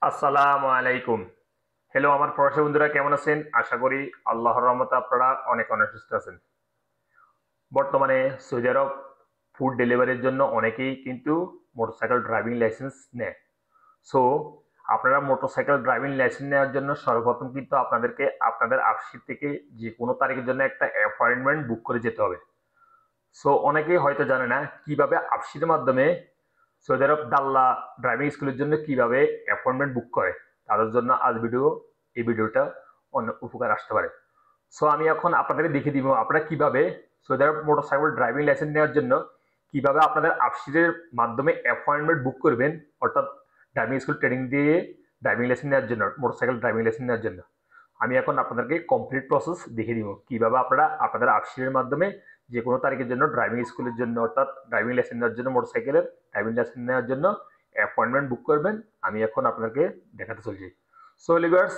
আসসালামু আলাইকুম। হ্যালো আমার প্রবাসী বন্ধুরা, কেমন আছেন? আশা করি আল্লাহর রহমতে আপনারা অনেক অনেক সুস্থ আছেন। বর্তমানে সৌদি আরব ফুড ডেলিভারির জন্য অনেকেই কিন্তু মোটরসাইকেল ড্রাইভিং লাইসেন্স নেয়। সো আপনারা মোটরসাইকেল ড্রাইভিং লাইসেন্স নেওয়ার জন্য সর্বপ্রথম কিন্তু আপনাদেরকে আপনাদের আফসিস থেকে যে কোনো তারিখের জন্য একটা অ্যাপয়েন্টমেন্ট বুক করে যেতে হবে। সো অনেকেই হয়তো জানে না কিভাবে আফসিসের মাধ্যমে সৌদি আরব দাল্লা ড্রাইভিং স্কুলের জন্য কিভাবে অ্যাপয়েন্টমেন্ট বুক করে। তাদের জন্য আজ এই ভিডিওটা অনেক উপকার আসতে পারে। সো আমি এখন আপনাদেরকে দেখিয়ে দিব আপনারা কিভাবে সৌদি আরব মোটরসাইকেল ড্রাইভিং লাইসেন্স নেওয়ার জন্য কিভাবে আপনাদের আফসিসের মাধ্যমে অ্যাপয়েন্টমেন্ট বুক করবেন, অর্থাৎ ড্রাইভিং স্কুল ট্রেনিং দিয়ে ড্রাইভিং লাইসেন্স নেওয়ার জন্য, মোটরসাইকেল ড্রাইভিং লাইসেন্স নেওয়ার জন্য। আমি এখন আপনাদেরকে কমপ্লিট প্রসেস দেখিয়ে দিব কিভাবে আপনারা আপনাদের আফসিসের মাধ্যমে যে কোনো তারিখের জন্য ড্রাইভিং স্কুলের জন্য, অর্থাৎ ড্রাইভিং লাইসেন্স নেওয়ার জন্য, মোটরসাইকেলের ড্রাইভিং লাইসেন্স নেওয়ার জন্য অ্যাপয়েন্টমেন্ট বুক করবেন। আমি এখন আপনাদেরকে দেখাতে চলছি। সো লিভার্স,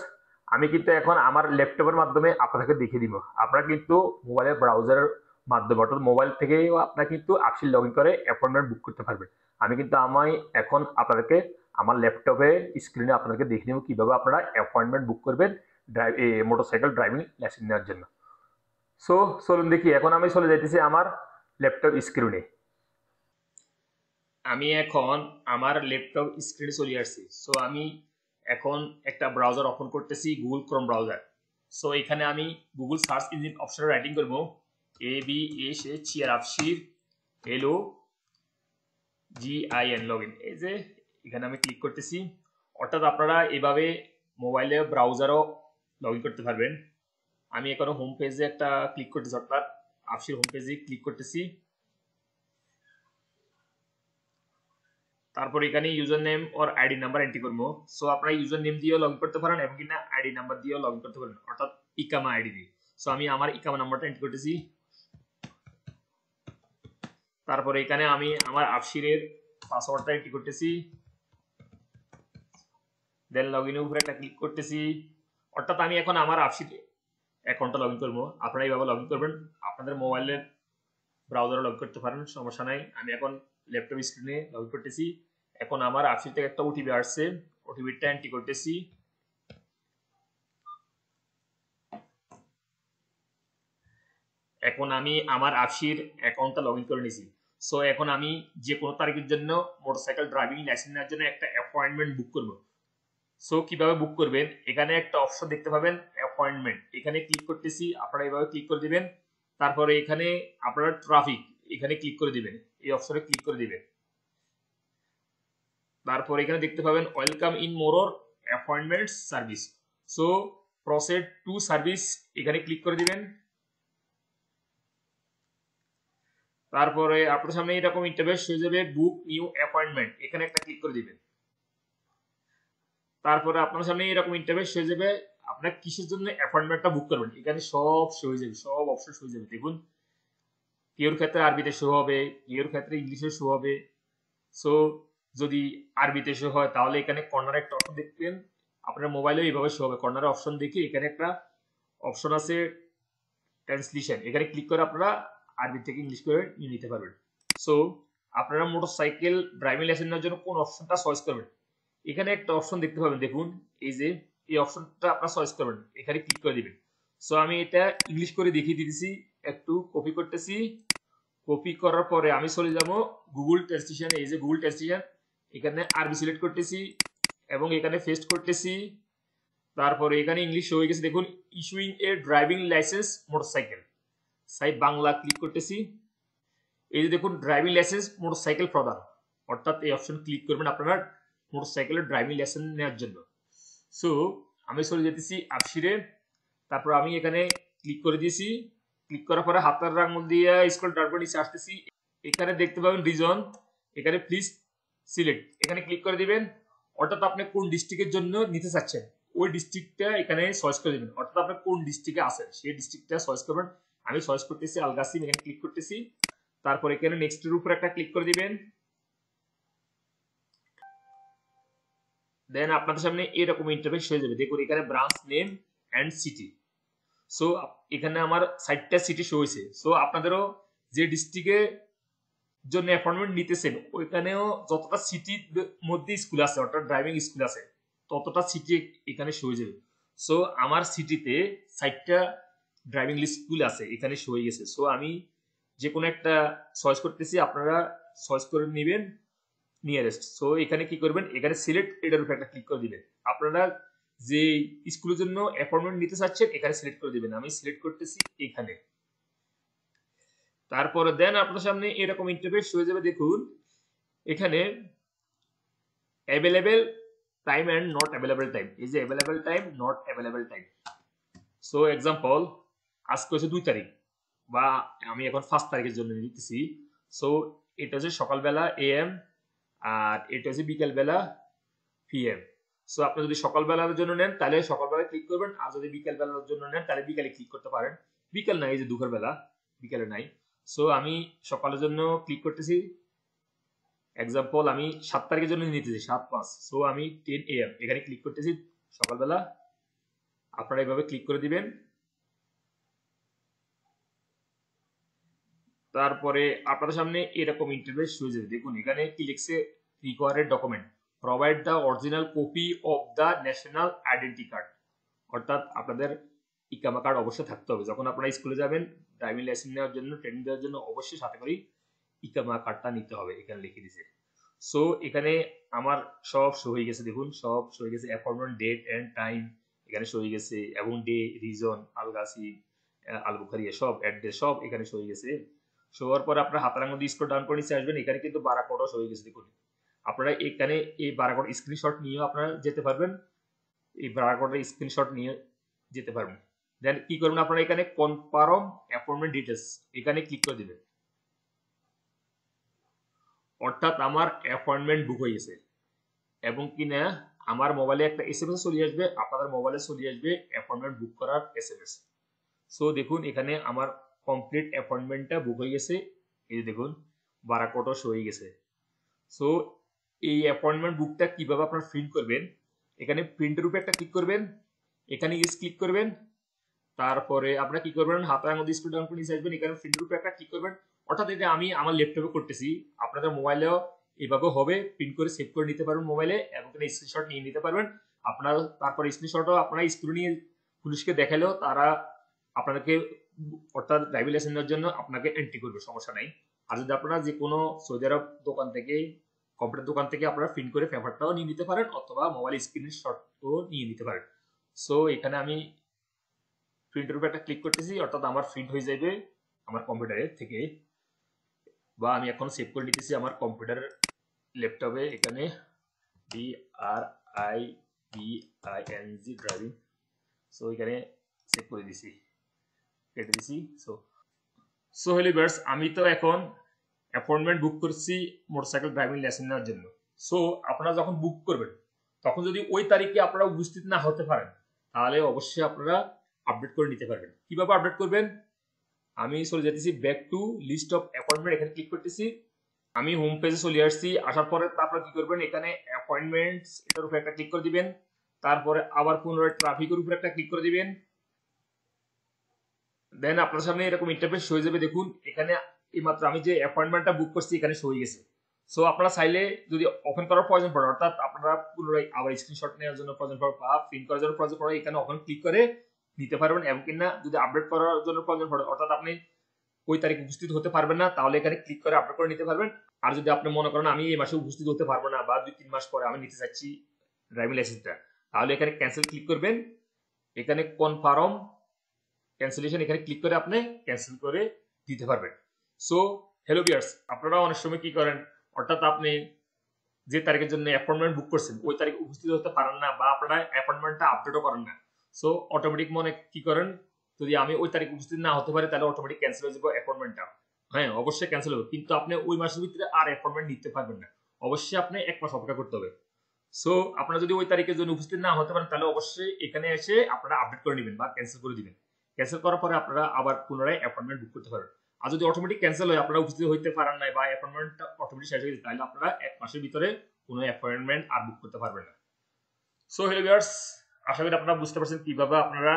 আমি কিন্তু এখন আমার ল্যাপটপের মাধ্যমে আপনাদেরকে দেখিয়ে দিব। আপনারা কিন্তু মোবাইলের ব্রাউজারের মাধ্যমে, অর্থাৎ মোবাইল থেকেও আপনারা কিন্তু আফসিস লগ ইন করে অ্যাপয়েন্টমেন্ট বুক করতে পারবেন। আমি কিন্তু এখন আপনাদেরকে আমার ল্যাপটপে স্ক্রিনে আপনাদেরকে দেখিয়ে দিব কিভাবে আপনারা অ্যাপয়েন্টমেন্ট বুক করবেন মোটরসাইকেল ড্রাইভিং লাইসেন্স নেওয়ার জন্য। সো চলুন দেখি, এখন আমি চলে যাইতেছি আমার ল্যাপটপ স্ক্রিনে। আমি এখন আমার ল্যাপটপ স্ক্রিনে চলে আসছি। সো আমি এখন একটা ব্রাউজার ওপেন করতেছি, গুগল ক্রোম ব্রাউজার। সো এখানে আমি গুগল সার্চ ইঞ্জিন অপশনে রাইটিং করবো ABSHERAFSHIR লগ ইন। এই যে এখানে আমি ক্লিক করতেছি। অর্থাৎ আপনারা এভাবে মোবাইলে ব্রাউজারও লগ ইন করতে পারবেন। আমি এখন হোম পেজে একটা ক্লিক করতেছি, অর্থাৎ আফসির হোম পেজে ক্লিক করতেছি। তারপর এখানে ইউজার নেম আর আইডি নাম্বার এন্ট্রি করবো। সো আপনারা ইউজার নেম দিয়েও লগ ইন করতে পারেন এবং কিনা আইডি নাম্বার দিয়েও লগ ইন করতে পারেন, অর্থাৎ ইকামা আইডি দিয়ে। সো আমি আমার ইকামা নাম্বারটা এন্ট্রি করতেছি। তারপরে এখানে আমি আমার আফসিরের পাসওয়ার্ডটা এন্ট্রি করতেছি। দেন লগ ইনের উপরে একটা ক্লিক করতেছি। অর্থাৎ আমি এখন আমার আফসির অ্যাকাউন্টটা লগ ইন করবো। আপনারা এইভাবে লগ ইন করবেন, আপনাদের মোবাইলের ব্রাউজারে লগ করতে পারেন, সমস্যা নাই। আমি এখন ল্যাপটপ স্ক্রিনে লগ ইন করতেছি। এখন আমার আফসির থেকে একটা ওটিপি আসছে, ওটিপিটা এন্ট্রি করতেছি। এখন আমি আমার আফসির অ্যাকাউন্টটা লগ ইন করে নিয়েছি। সো এখন আমি যে কোনো তারিখের জন্য মোটরসাইকেল ড্রাইভিং লাইসেন্স নেওয়ার জন্য একটা অ্যাপয়েন্টমেন্ট বুক করব। সো কিভাবে বুক করবেন, এখানে একটা অপশন দেখতে পাবেন অ্যাপয়েন্টমেন্ট, এখানে ক্লিক করতেছি। আপনারা এইভাবে ক্লিক করে দিবেন। তারপরে এখানে আপনারা ট্রাফিক এখানে ক্লিক করে দিবেন, এই অপশনে ক্লিক করে দিবেন। তারপর এখানে দেখতে পাবেন ওয়েলকাম ইন মোরর appointment service. So proceed to service এখানে ক্লিক করে দিবেন। তারপরে আপনার সামনে এরকম ইন্টারফেস হয়ে যাবে, বুক নিউ অ্যাপয়েন্টমেন্ট, এখানে একটা ক্লিক করে দিবেন। তারপরে আপনার সামনে এরকম ইন্টারফেস হয়ে যাবে, আপনার কিসের জন্য অ্যাপয়েন্টমেন্টটা বুক করবেন, এখানে সব শো হয়ে যাবে, সব অপশন শো হয়ে যাবে। দেখুন, কেউর ক্ষেত্রে আরবিতে শো হবে, কেউর ক্ষেত্রে ইংলিশে শো হবে। সো যদি আরবিতে শো হয় তাহলে এখানে কর্নারে একটা অপশন দেখবেন, আপনার মোবাইলেও এইভাবে শো হবে। কর্নারে অপশন দেখে এখানে একটা অপশন আছে ট্রান্সলেশন, এখানে ক্লিক করে আপনারা আরবি থেকে ইংলিশ করে নিয়ে নিতে পারবেন। সো আপনারা মোটরসাইকেল ড্রাইভিং লাইসেন্স নেওয়ার জন্য কোন অপশনটা চয়েস করবেন, এখানে একটা অপশন দেখতে পাবেন, দেখুন এই যে এই অপশনটা আপনারা চয়েস করবেন, এখানে ক্লিক করে দিবেন। সো আমি এটা ইংলিশ করে দেখিয়ে দিতেছি, একটু কপি করতেছি। কপি করার পরে আমি চলে যাব গুগল ট্রান্সলেশন। এই যে গুগল ট্রান্সলেশন, এখানে আরবি সিলেক্ট করতেছি এবং এখানে পেস্ট করতেছি। তারপরে এখানে ইংলিশ হয়ে গেছে, দেখুন ইস্যুইং এ ড্রাইভিং লাইসেন্স মোটরসাইকেল, সাই বাংলা ক্লিক করতেছি। এই যে দেখুন ড্রাইভিং লাইসেন্স মোটরসাইকেল প্রদান, অর্থাৎ এই অপশন ক্লিক করবেন আপনারা মোটরসাইকেলের ড্রাইভিং লাইসেন্স নেওয়ার জন্য। সো আমি চলে যেতেছি আফসিরে। তারপর আমি এখানে ক্লিক করে দিয়েছি। ক্লিক করার পরে হাতের আঙুল দিয়ে স্ক্রল ডাউন করে নিচে আসতেছি। এখানে দেখতে পাবেন রিজন, এখানে প্লিজ সিলেক্ট, এখানে ক্লিক করে দিবেন। অর্থাৎ আপনি কোন ডিস্ট্রিক্টের জন্য নিতে চাচ্ছেন ওই ডিস্ট্রিক্টটা এখানে চয়েস করে দিবেন, অর্থাৎ আপনি কোন ডিস্ট্রিক্টে আছেন সেই ডিস্ট্রিক্টটা চয়েস করবেন। আমি চয়েস করতেছি আলগাসিম, এখানে ক্লিক করতেছি। তারপর এখানে নেক্সট এর উপর একটা ক্লিক করে দিবেন। দেন আপনাদের সামনে এরকম ইন্টারফেস হয়ে যাবে, দেখুন এখানে branch name and city. So এখানে আমার 60টা সিটি শো হয়েছে। সো আপনাদেরও যে ডিস্ট্রিক্টে জন্য অ্যাপয়েন্টমেন্ট নিতেছেন ওইখানেও যতটা সিটির মধ্যে স্কুল আছে, অর্থাৎ ড্রাইভিং স্কুল আছে, ততটা সিটি এখানে শো হয়ে যাবে। সো আমার সিটিতে 60টা ড্রাইভিং স্কুল আছে, এখানে শো হয়ে গেছে। সো আমি যে কোনো একটা চয়েস করতেছি, আপনারা চয়েস করে নেবেন নিয়ারেস্ট। সো এখানে কি করবেন, এখানে সিলেক্ট, এটার উপর একটা ক্লিক করে দিবেন। আপনারা যে স্কুলের জন্য অ্যাপয়েন্টমেন্ট নিতে চাচ্ছেন এখানে সিলেক্ট করে দিবেন। আমি সিলেক্ট করতেছি এখানে। তারপরে দেন আপনার সামনে এরকম ইন্টারফেস হয়ে যাবে। দেখুন এখানে available time and not available time, এই যে available time, not available time. So example আজকে হচ্ছে 2 তারিখ, বা আমি এখন 5 তারিখের জন্য নিতেছি। সো এটা হচ্ছে সকালবেলা AM, আর এটা হচ্ছে বিকেলবেলা PM। সো আপনি যদি সকালবেলার জন্য নেন তাহলে সকালবেলা ক্লিক করবেন, আর যদি বিকেলবেলার জন্য নেন তাহলে বিকেলে ক্লিক করতে পারেন। বিকেল নাই, এই যে দুপুর বেলা, বিকেলে নাই। সো আমি সকালের জন্য ক্লিক করতেছি। এক্সাম্পল আমি 7 তারিখের জন্য নিতেছি, 7/5। সো আমি 10 AM এখানে ক্লিক করতেছি সকালবেলা। আপনারা এইভাবে ক্লিক করে দিবেন। তারপরে আপনাদের সামনে এরকম ইন্টারফেস হয়ে যাবে। দেখুন এখানে কি লিখছে, required document, provide the original copy of the national identity card. অর্থাৎ আপনাদের ইকামা কার্ড অবশ্যই থাকতে হবে। যখন আপনারা স্কুলে যাবেন ড্রাইভিং লাইসেন্স নেওয়ার জন্য, ট্রেনিং দেওয়ার জন্য, অবশ্যই সাথে করে ইকামা কার্ডটা নিতে হবে। এখানে লিখে দিছে। সো এখানে আমার সব শো হয়ে গেছে। দেখুন সব শো হয়ে গেছে, অ্যাপয়েন্টমেন্ট ডেট এন্ড টাইম এখানে শো হয়ে গেছে, এবং ডে, রিজন, আলগাসি, আলবুখারি, সব অ্যাড্রেস সব এখানে শো হয়ে গেছে। শো হওয়ার পর আপনার হাতের আঙুল দিয়ে স্ক্রল ডাউন করে নিচে আসবেন, এখানে কিন্তু বারাকোডও শো হয়ে গেছে। দেখুন আপনারা এখানে এই বারাকোড স্ক্রিনশট নিয়েও আপনারা যেতে পারবেন, এই বারাকোডের স্ক্রিনশট নিয়ে যেতে পারবেন। দেন কি করবেন, আপনারা এখানে কনফার্ম অ্যাপয়েন্টমেন্ট ডিটেলস এখানে ক্লিক করে দিবেন। অর্থাৎ আমার অ্যাপয়েন্টমেন্ট বুক হয়ে গেছে, এবং কিনা আমার মোবাইলে একটা SMS চলে আসবে, আপনাদের মোবাইলে চলে আসবে অ্যাপয়েন্টমেন্ট বুক করার SMS। সো দেখুন এখানে আমার কমপ্লিট অ্যাপয়েন্টমেন্টটা বুক হয়ে গেছে। এই যে দেখুন বারাকোডও শো হয়ে গেছে। সো এই অ্যাপয়েন্টমেন্ট বুকটা কিভাবে আপনারা প্রিন্ট করবেন, এখানে প্রিন্টের উপরে একটা ক্লিক করবেন, এখানে ইস ক্লিক করবেন। তারপরে আপনারা কি করবেন, হাতের আঙুল দিয়ে স্ক্রল ডাউন করে নিচে আসবেন, এখানে প্রিন্টের উপরে একটা ক্লিক করবেন। অর্থাৎ এটা আমি আমার ল্যাপটপে করতেছি, আপনাদের মোবাইলেও এভাবে হবে, প্রিন্ট করে সেভ করে নিতে পারবেন মোবাইলে, এবং স্ক্রিনশট নিয়ে নিতে পারবেন আপনার। তারপর স্ক্রিনশটও আপনারা স্কুলে নিয়ে পুলিশকে দেখালেও তারা আপনাদেরকে, অর্থাৎ ড্রাইভিং লাইসেন্সের জন্য আপনাকে এন্ট্রি করবে, সমস্যা নাই। আর যদি আপনারা যে কোনো সৌদি আরব দোকান থেকে, কম্পিউটার দোকান থেকে আপনারা প্রিন্ট করে পেপারটাও নিয়ে নিতে পারেন, অথবা মোবাইল স্ক্রিনশটও নিয়ে নিতে পারেন। সো এখানে আমি প্রিন্টের উপর একটা ক্লিক করতেছি, অর্থাৎ আমার প্রিন্ট হয়ে যাবে আমার কম্পিউটারের থেকে, বা আমি এখন সেভ করে নিতেছি আমার কম্পিউটার ল্যাপটপে। এখানে DRIVING ড্রাইভিং। সো এখানে সেভ করে দিছি, কেটে দিছি। সো হ্যালো ভিউয়ার্স, আমি তো এখন অ্যাপয়েন্টমেন্ট বুক করছি মোটরসাইকেল ড্রাইভিং লাইসেন্স নেওয়ার জন্য। সো আপনারা যখন বুক করবেন তখন যদি ওই তারিখে আপনারা উপস্থিত না হতে পারেন, তাহলে অবশ্যই আপনারা আপডেট করে নিতে পারবেন। কিভাবে আপডেট করবেন, আমি চলে যেতেছি back to list of appointment, এখানে ক্লিক করতেছি। আমি হোম পেজে চলে আসছি। আসার পরে তারপরে কি করবেন, এখানে অ্যাপয়েন্টমেন্টস এটার উপরে একটা ক্লিক করে দিবেন। তারপরে আবার পুনরায় ট্রাফিকের উপরে একটা ক্লিক করে দিবেন। দেন আপনার সামনে এরকম ইন্টারফেস হয়ে যাবে। দেখুন এখানে এইমাত্র আমি যে অ্যাপয়েন্টমেন্টটা বুক করছি এখানে শো হয়ে গেছে। সো আপনারা চাইলে যদি ওপেন করার প্রয়োজন পড়ে, অর্থাৎ আপনারা পুনরায় আবার স্ক্রিনশট নেওয়ার জন্য প্রয়োজন পড়ে বা প্রিন্ট করার জন্য প্রয়োজন পড়ে, এখানে ওপেন ক্লিক করে নিতে পারবেন। এবং কিনা যদি আপডেট করার জন্য প্রয়োজন পড়ে, অর্থাৎ আপনি ওই তারিখ উপস্থিত হতে পারবেন না, তাহলে এখানে ক্লিক করে আপডেট করে নিতে পারবেন। আর যদি আপনি মনে করেন আমি এই মাসে উপস্থিত হতে পারবো না, বা 2-3 মাস পরে আমি নিতে চাচ্ছি ড্রাইভিং লাইসেন্সটা, তাহলে এখানে ক্যান্সেল ক্লিক করবেন। এখানে কনফার্ম ক্যান্সেলেশন এখানে ক্লিক করে আপনি ক্যান্সেল করে দিতে পারবেন। সো হ্যালো ভিউয়ার্স, আপনারা অনেক সময় কি করেন, অর্থাৎ আপনি যে তারিখের জন্য অ্যাপয়েন্টমেন্ট বুক করছেন ওই তারিখ উপস্থিত হতে পারেন না, বা আপনারা অ্যাপয়েন্টমেন্টটা আপডেটও করেন না। সো অটোমেটিক মনে কি করেন, যদি আমি ওই তারিখ উপস্থিত না হতে পারি তাহলে অটোমেটিক ক্যান্সেল হয়ে যাবে অ্যাপয়েন্টমেন্টটা। হ্যাঁ অবশ্যই ক্যান্সেল হবে, কিন্তু আপনি ওই মাসের ভিতরে আর অ্যাপয়েন্টমেন্ট নিতে পারবেন না, অবশ্যই আপনি 1 মাস অপেক্ষা করতে হবে। সো আপনারা যদি ওই তারিখের জন্য উপস্থিত না হতে পারেন তাহলে অবশ্যই এখানে এসে আপনারা আপডেট করে নেবেন বা ক্যান্সেল করে দিবেন। ক্যান্সেল করার পরে আপনারা আবার পুনরায় অ্যাপয়েন্টমেন্ট বুক করতে পারবেন। আর যদি অটোমেটিক ক্যান্সেল হয়, আপনারা উপস্থিত হইতে পারেন না বা অ্যাপয়েন্টমেন্টটা অটোমেটিক শেষ হয়ে যায়, তাহলে আপনারা 1 মাসের ভিতরে কোনো অ্যাপয়েন্টমেন্ট আর বুক করতে পারবেন না। সো হ্যালো ভিউয়ার্স, আশা করি আপনারা বুঝতে পারছেন কিভাবে আপনারা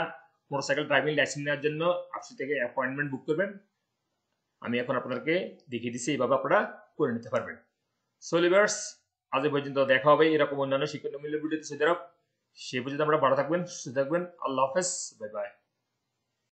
মোটরসাইকেল ড্রাইভিং লাইসেন্স নেওয়ার জন্য আপসি থেকে অ্যাপয়েন্টমেন্ট বুক করবেন। আমি এখন আপনাদেরকে দেখিয়ে দিচ্ছি, এইভাবে আপনারা করে নিতে পারবেন। সো হ্যালো ভিউয়ার্স, আজ এই পর্যন্ত, দেখা হবে এরকম অন্যান্য শিক্ষণীয় ভিডিওতে। সে পর্যন্ত আমরা ভালো থাকবেন, সুস্থ থাকবেন। আল্লাহ হাফেজ।